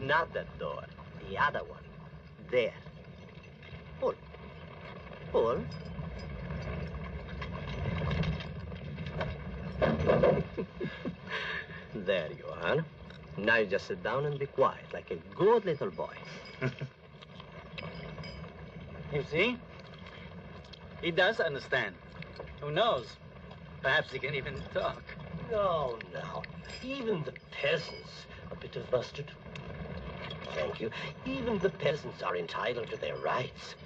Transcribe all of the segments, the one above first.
Not that door. The other one. There. Pull. Pull. There you are. Now you just sit down and be quiet, like a good little boy. You see? He does understand. Who knows? Perhaps he can even talk. No, no. Even the peasants. A bit of mustard. Thank you. Even the peasants are entitled to their rights.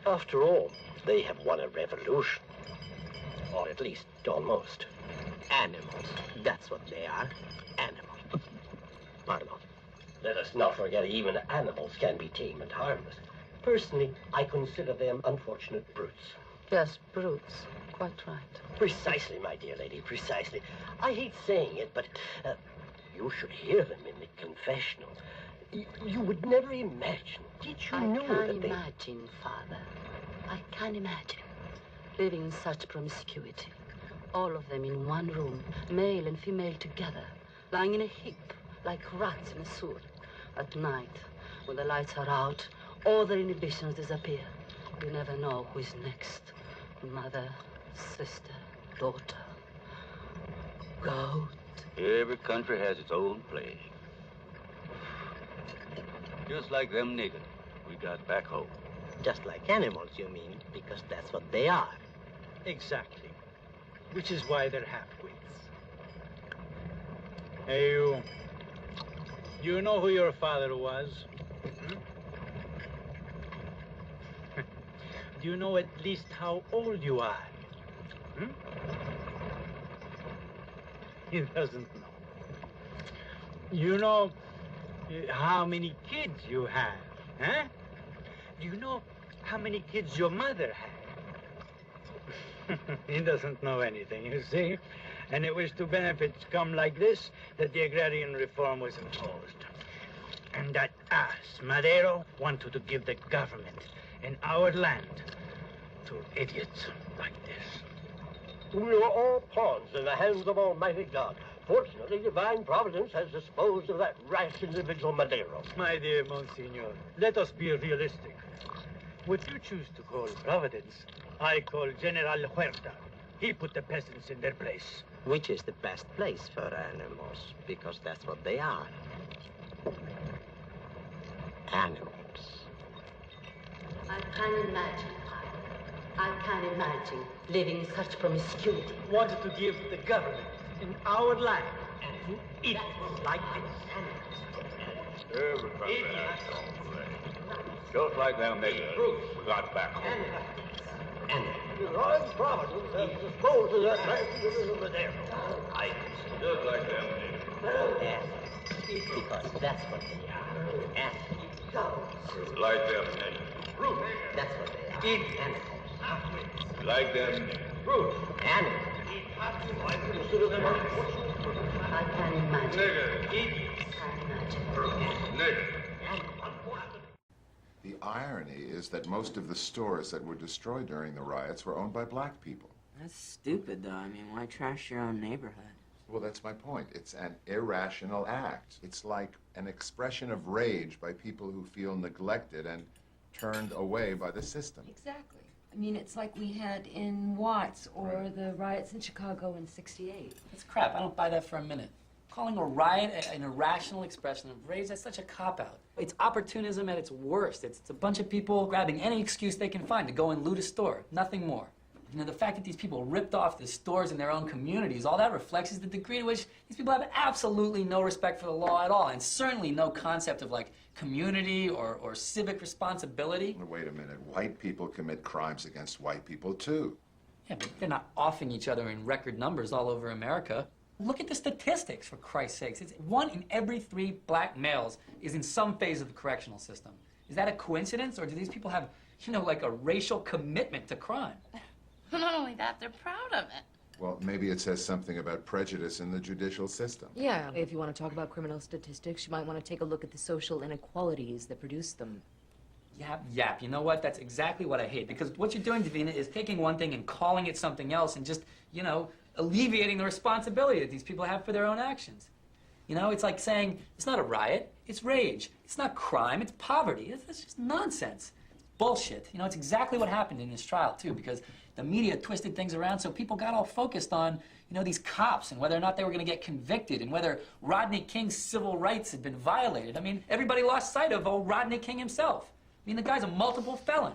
After all, they have won a revolution. Or at least, almost. Animals. That's what they are. Animals. Pardon. Let us not forget even animals can be tame and harmless. Personally, I consider them unfortunate brutes. Yes, brutes. Quite right. Precisely, my dear lady, precisely. I hate saying it, but you should hear them in the confessional. You would never imagine. Did you know that they... I can imagine, Father. I can imagine. Living in such promiscuity. All of them in one room, male and female together, lying in a heap, like rats in a sewer. At night, when the lights are out, all their inhibitions disappear. You never know who is next. Mother, sister, daughter, goat. Every country has its own plague. Just like them niggers we got back home. Just like animals, you mean, because that's what they are. Exactly. Which is why they're half-wits. Hey, you. You know who your father was? Hmm? Do you know at least how old you are? Hmm? He doesn't know. You know how many kids you have, huh? Do you know how many kids your mother had? He doesn't know anything, you see? And it was to benefits come like this that the agrarian reform was imposed. And that ass, Madero, wanted to give the government in our land to idiots like this. We are all pawns in the hands of Almighty God. Fortunately, divine providence has disposed of that rash individual Madero. My dear Monsignor, let us be realistic. What you choose to call providence, I call General Huerta. He put the peasants in their place. Which is the best place for animals, because that's what they are. Animals. I can imagine, Father. I can imagine living in such promiscuity. Wanted to give the government in our land and idiots like this. Every country has its own plague. Just like them niggers we got back home. Divine providence has disposed of that rash individual Madero. Just like them niggers. Yes, because that's what they are. Animals. Like them niggers. That's what they are. Animals. Like them niggers. Brutes. Animals. I consider them unfortunate brutes. I can imagine. Niggers. I can imagine. Niggers. The irony is that most of the stores that were destroyed during the riots were owned by black people. That's stupid, though. I mean, why trash your own neighborhood? Well, that's my point. It's an irrational act. It's like an expression of rage by people who feel neglected and turned away by the system. Exactly. I mean, it's like we had in Watts or the riots in Chicago in '68. It's crap. I don't buy that for a minute. Calling a riot an irrational expression of rage, that's such a cop-out. It's opportunism at its worst. It's a bunch of people grabbing any excuse they can find to go and loot a store, nothing more. You know, the fact that these people ripped off the stores in their own communities, all that reflects is the degree to which these people have absolutely no respect for the law at all, and certainly no concept of, like, community or civic responsibility. Wait a minute. White people commit crimes against white people, too. Yeah, but they're not offing each other in record numbers all over America. Look at the statistics, for Christ's sakes. It's 1 in every 3 black males is in some phase of the correctional system. Is that a coincidence, or do these people have, you know, like a racial commitment to crime? Not only that, they're proud of it. Well, maybe it says something about prejudice in the judicial system. Yeah, if you want to talk about criminal statistics, you might want to take a look at the social inequalities that produce them. Yap. You know what? That's exactly what I hate. Because what you're doing, Davina, is taking one thing and calling it something else and just, you know, alleviating the responsibility that these people have for their own actions. You know, it's like saying it's not a riot, it's rage. It's not crime, it's poverty. It's just nonsense. It's bullshit. You know, it's exactly what happened in this trial, too, because the media twisted things around so people got all focused on, you know, these cops and whether or not they were going to get convicted and whether Rodney King's civil rights had been violated. I mean, everybody lost sight of old Rodney King himself. I mean, the guy's a multiple felon.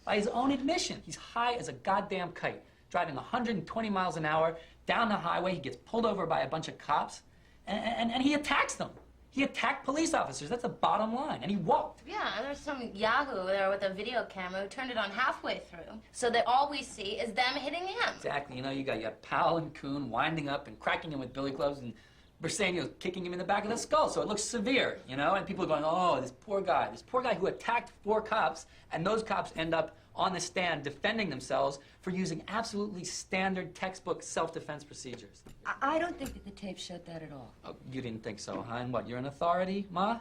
By his own admission, he's high as a goddamn kite, driving 120 miles an hour down the highway. He gets pulled over by a bunch of cops, and he attacks them. He attacked police officers. That's the bottom line. And he walked. Yeah, and there's some yahoo there with a video camera who turned it on halfway through, so that all we see is them hitting him. Exactly. You know, you got Powell and Kuhn winding up and cracking him with billy clubs, and Briseno kicking him in the back of the skull, so it looks severe, you know? And people are going, oh, this poor guy who attacked 4 cops, and those cops end up on the stand defending themselves for using absolutely standard textbook self-defense procedures. I don't think that the tape showed that at all. Oh, you didn't think so, huh? And what, you're an authority, Ma?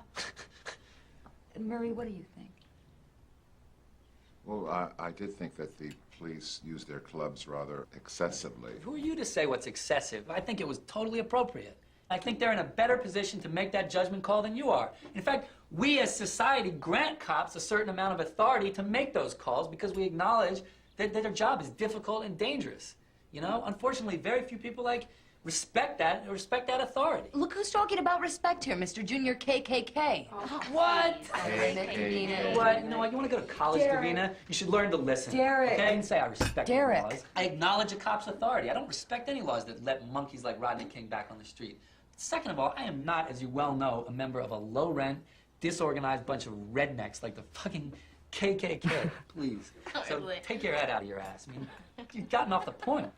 Murray, what do you think? Well, I did think that the police used their clubs rather excessively. Who are you to say what's excessive? I think it was totally appropriate. I think they're in a better position to make that judgment call than you are. In fact, we as society grant cops a certain amount of authority to make those calls because we acknowledge that their job is difficult and dangerous. You know, unfortunately, very few people respect that authority. Look who's talking about respect here, Mr. Junior KKK. What? Hey. What? You know what? You want to go to college, Derek. Davina? You should learn to listen. Derek. Okay? And say I respect the Derek. laws. I acknowledge a cop's authority. I don't respect any laws that let monkeys like Rodney King back on the street. Second of all, I am not, as you well know, a member of a low-rent, disorganized bunch of rednecks like the fucking KKK. Please. So take your head out of your ass. I mean, you've gotten off the point.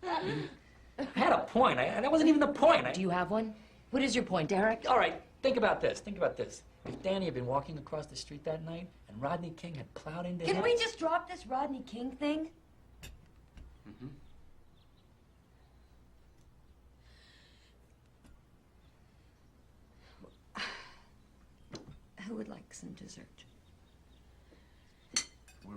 I mean, I had a point. That wasn't even the point. Do you have one? What is your point, Derek? All right, think about this. Think about this. If Danny had been walking across the street that night and Rodney King had plowed into him... Can we just drop this Rodney King thing? Mm-hmm. Who would like some dessert?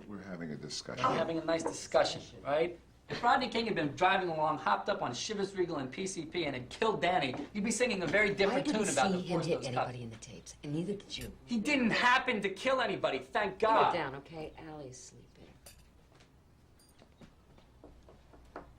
We're having a discussion. We're having a nice discussion, right? If Rodney King had been driving along, hopped up on Chivas Regal and PCP and had killed Danny, you'd be singing a very different tune about the I didn't see him force hit of those cops. anybody in the tapes, and neither did you. He didn't happen to kill anybody, thank God. Put it down, okay? Allie's sleeping.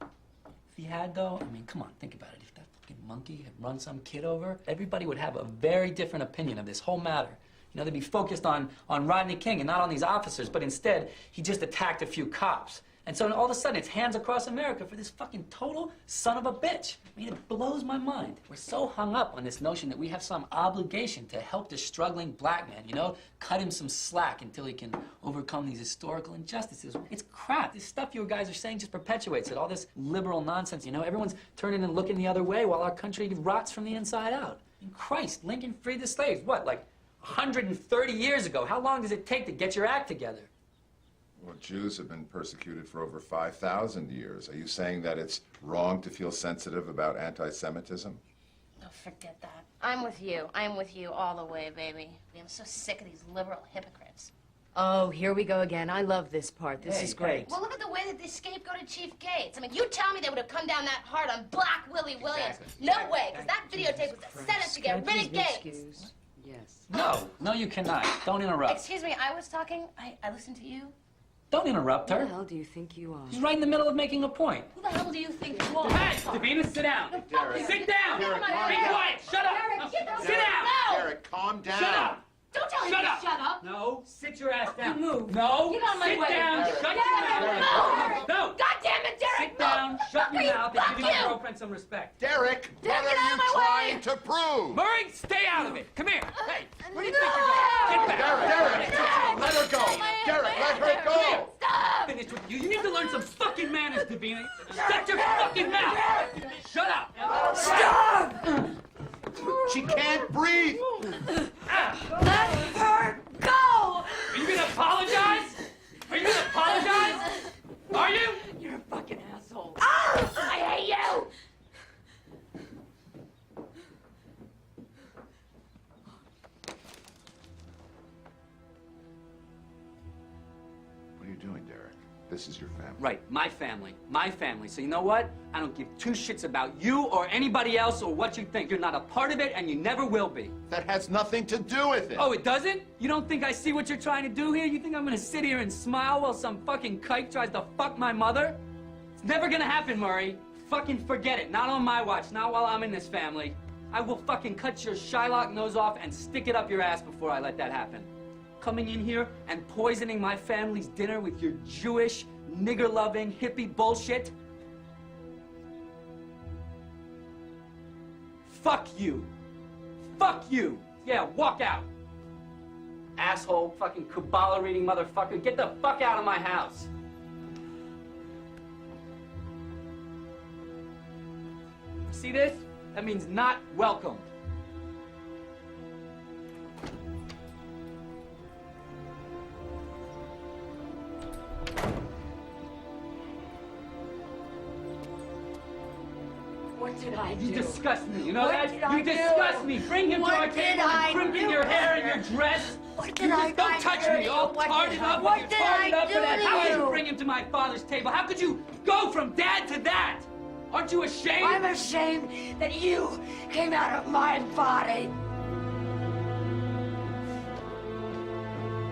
If he had, though, I mean, come on, think about it. If that fucking monkey had run some kid over, everybody would have a very different opinion of this whole matter. You know, they'd be focused on Rodney King and not on these officers, but instead, he just attacked a few cops. And so all of a sudden, it's hands across America for this fucking total son of a bitch. I mean, it blows my mind. We're so hung up on this notion that we have some obligation to help this struggling black man, you know, cut him some slack until he can overcome these historical injustices. It's crap. This stuff you guys are saying just perpetuates it, all this liberal nonsense, you know. Everyone's turning and looking the other way while our country rots from the inside out. And Christ, Lincoln freed the slaves, what, like 130 years ago? How long does it take to get your act together? Well, Jews have been persecuted for over 5,000 years. Are you saying that it's wrong to feel sensitive about anti-Semitism? Oh, forget that. I'm with you. I'm with you all the way, baby. I'm so sick of these liberal hypocrites. Oh, here we go again. I love this part. This is great. Well, look at the way that they scapegoated Chief Gates. I mean, you tell me they would have come down that hard on Black Willie Williams. No way, because that videotape was a setup to get rid of Gates. Yes. No, you cannot. Don't interrupt. Excuse me, I was talking. I listened to you. Don't interrupt Who her. the hell do you think you are? She's right in the middle of making a point. Who the hell do you think you are? Hey, Davina, sit down. Derek. Sit down. Derek, Be calm down. quiet. Shut up. Derek, get Sit down. down. No. Derek, calm down. Shut up. Don't tell him Shut to up. shut up. No, sit your ass down. move. No, Get out of my sit way. down. Derek. Shut Derek, your no. mouth. No. God damn it, Derek. Sit down. Shut your mouth. Fuck And give your you. girlfriend some respect. Derek, Derek, what get are out you of my way. trying to prove? Murray, stay out of it. Come here. Hey, where do you think you're going? Get back. Derek, let her go. Derek, let her go. Stop. Finished with you. You need to learn some fucking manners, Davina. Shut your fucking mouth. Shut up. Stop! She can't breathe. Let her go. Are you gonna apologize? Are you gonna apologize? Are you? You're a fucking asshole. Oh, I hate you. What are you doing, Derek? This is your family. Right, my family. My family. So you know what? I don't give two shits about you or anybody else or what you think. You're not a part of it and you never will be. That has nothing to do with it. Oh, it doesn't? You don't think I see what you're trying to do here? You think I'm gonna sit here and smile while some fucking kike tries to fuck my mother? It's never gonna happen, Murray. Fucking forget it. Not on my watch. Not while I'm in this family. I will fucking cut your Shylock nose off and stick it up your ass before I let that happen. Coming in here and poisoning my family's dinner with your Jewish, nigger-loving, hippie bullshit? Fuck you. Fuck you. Yeah, walk out. Asshole, fucking Kabbalah-reading motherfucker. Get the fuck out of my house. See this? That means not welcome. What did I do? You disgust me, you know What that? did I You disgust do? me. Bring him to our What did table I and crimping do your hair to and your you? dress. What You did just don't touch me. All What tarted did up. What You're did tarted I up do for that. to How could you you? bring him to my father's table? How could you go from dad to that? Aren't you ashamed? I'm ashamed that you came out of my body.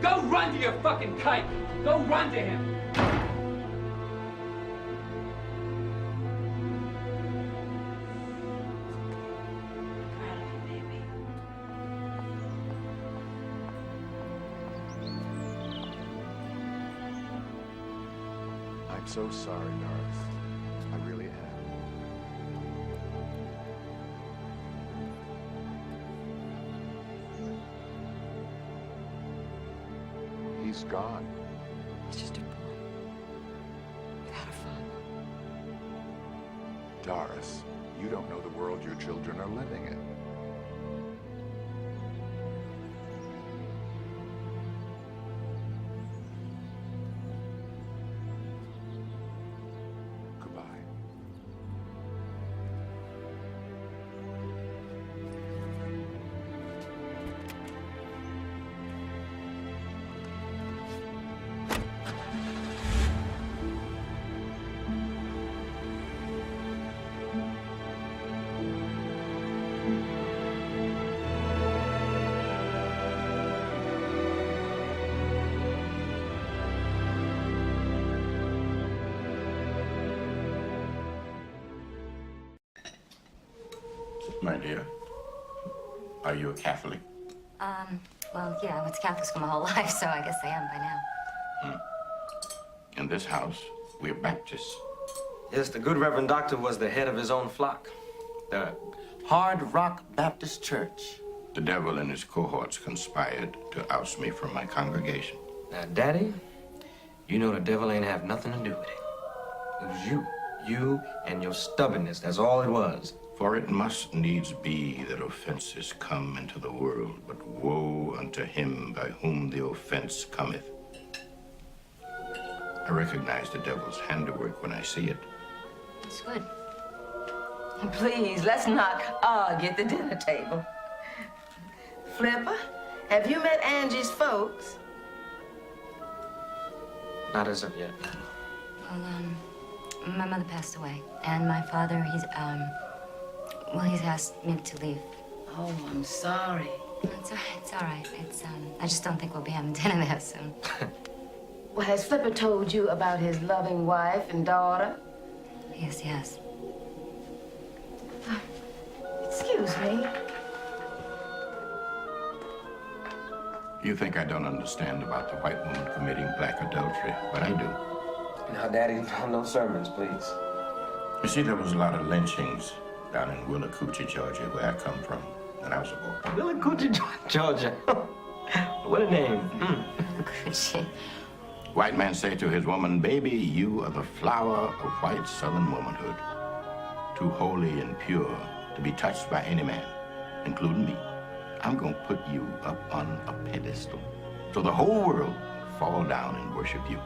Go run to your fucking kike. Go run to him. I'm so sorry, Doris. I really am. He's gone. He's just a boy. Without a father. Doris, you don't know the world your children are living in. Goodbye. My dear, are you a Catholic? Well, yeah, I went to Catholic school my whole life, so I guess I am by now. In this house, we're Baptists. Yes, the good Reverend Doctor was the head of his own flock. The Hard Rock Baptist Church. The devil and his cohorts conspired to oust me from my congregation. Now, Daddy, you know the devil ain't have nothing to do with it. It was you. You and your stubbornness, that's all it was. For it must needs be that offenses come into the world, but woe unto him by whom the offense cometh. I recognize the devil's handiwork when I see it. It's good. Please, let's not argue at the dinner table. Flipper, have you met Angie's folks? Not as of yet. Well, my mother passed away, and my father, well, he's asked me to leave. Oh, I'm sorry. It's all right. I just don't think we'll be having dinner there soon. Well, has Flipper told you about his loving wife and daughter? Yes, he has. Excuse me. You think I don't understand about the white woman committing black adultery, but I do. Now, Daddy, no sermons, please. You see, there was a lot of lynchings down in Willacoochee, Georgia, where I come from when I was a boy. Willacoochee, Georgia. What a name. Willacoochee. White man say to his woman, baby, you are the flower of white southern womanhood, too holy and pure to be touched by any man, including me. I'm gonna put you up on a pedestal so the whole world fall down and worship you.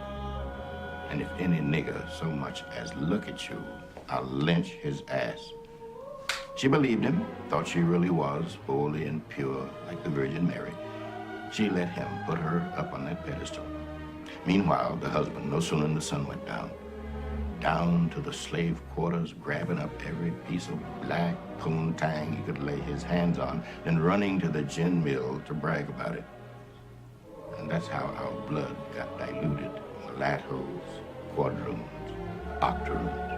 And if any nigger so much as look at you, I'll lynch his ass. She believed him, thought she really was holy and pure like the Virgin Mary. She let him put her up on that pedestal. Meanwhile, the husband, no sooner than the sun went down to the slave quarters, grabbing up every piece of black poontang he could lay his hands on, then running to the gin mill to brag about it. And that's how our blood got diluted. Mulattoes, quadroons, octoroons.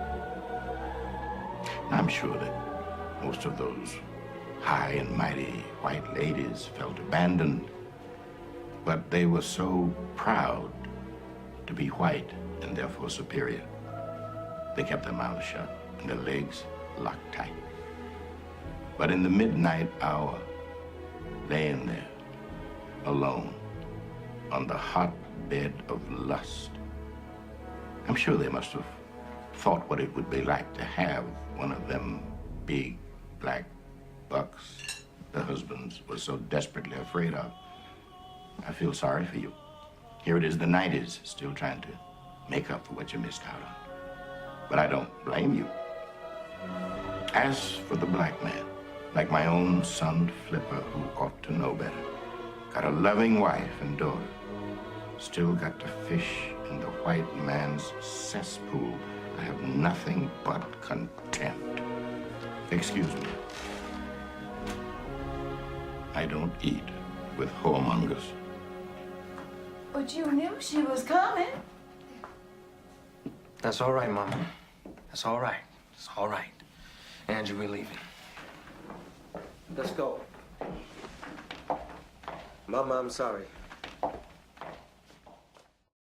I'm sure that most of those high and mighty white ladies felt abandoned, but they were so proud to be white and therefore superior. They kept their mouths shut and their legs locked tight. But in the midnight hour, laying there, alone, on the hot bed of lust, I'm sure they must have thought what it would be like to have one of them big black bucks the husbands were so desperately afraid of. I feel sorry for you. Here it is, the 90s, still trying to make up for what you missed out on. But I don't blame you. As for the black man, like my own son Flipper, who ought to know better, got a loving wife and daughter, still got to fish in the white man's cesspool, I have nothing but contempt. Excuse me. I don't eat with whoremongers. But you knew she was coming. That's all right, Mama. That's all right. It's all right. Angie, we're leaving. Let's go. Mama, I'm sorry.